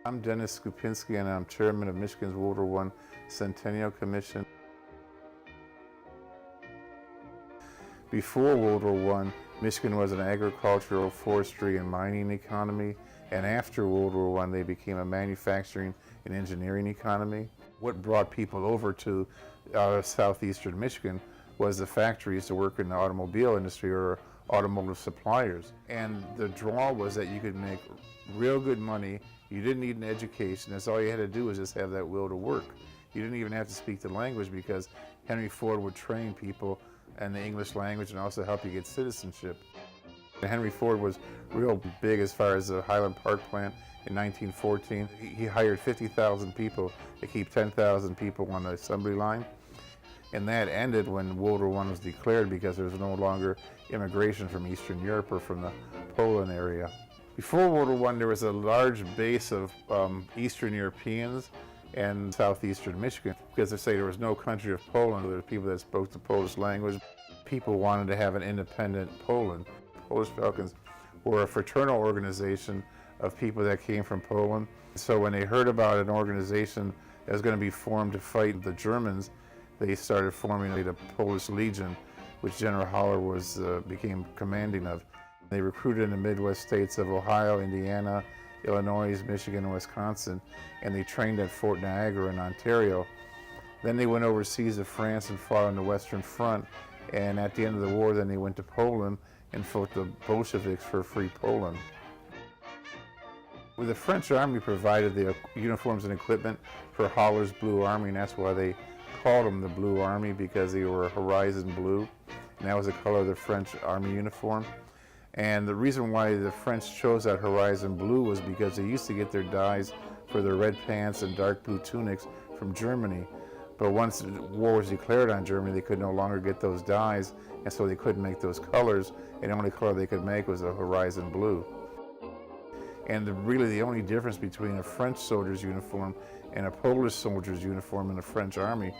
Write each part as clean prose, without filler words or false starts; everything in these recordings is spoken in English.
I'm Dennis Skupnicki, and I'm chairman of Michigan's World War I Centennial Commission. Before World War I, Michigan was an agricultural, forestry, and mining economy, and after World War I, they became a manufacturing and engineering economy. What brought people over to southeastern Michigan was the factories to work in the automobile industry or automotive suppliers. And the draw was that you could make real good money. You didn't need an education. That's all you had to do was just have that will to work. You didn't even have to speak the language because Henry Ford would train people in the English language and also help you get citizenship. Henry Ford was real big as far as the Highland Park plant in 1914. He hired 50,000 people to keep 10,000 people on the assembly line. And that ended when World War I was declared because there was no longer immigration from Eastern Europe or from the Poland area. Before World War I, there was a large base of Eastern Europeans and southeastern Michigan, because they say there was no country of Poland. There were people that spoke the Polish language. People wanted to have an independent Poland. Polish Falcons were a fraternal organization of people that came from Poland. So when they heard about an organization that was going to be formed to fight the Germans, they started forming the Polish Legion, which General Haller became commanding of. They recruited in the Midwest states of Ohio, Indiana, Illinois, Michigan, and Wisconsin, and they trained at Fort Niagara in Ontario. Then they went overseas to France and fought on the Western Front, and at the end of the war, then they went to Poland and fought the Bolsheviks for free Poland. Well, the French Army provided the uniforms and equipment for Haller's Blue Army, and that's why they called them the Blue Army, because they were horizon blue, and that was the color of the French Army uniform. And the reason why the French chose that horizon blue was because they used to get their dyes for their red pants and dark blue tunics from Germany. But once the war was declared on Germany, they could no longer get those dyes, and so they couldn't make those colors, and the only color they could make was a horizon blue. And really the only difference between a French soldier's uniform and a Polish soldier's uniform in the French Army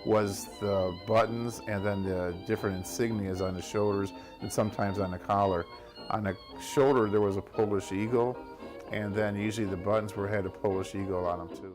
was the buttons and then the different insignias on the shoulders and sometimes on the collar. On the shoulder there was a Polish eagle, and then usually the buttons had a Polish eagle on them too.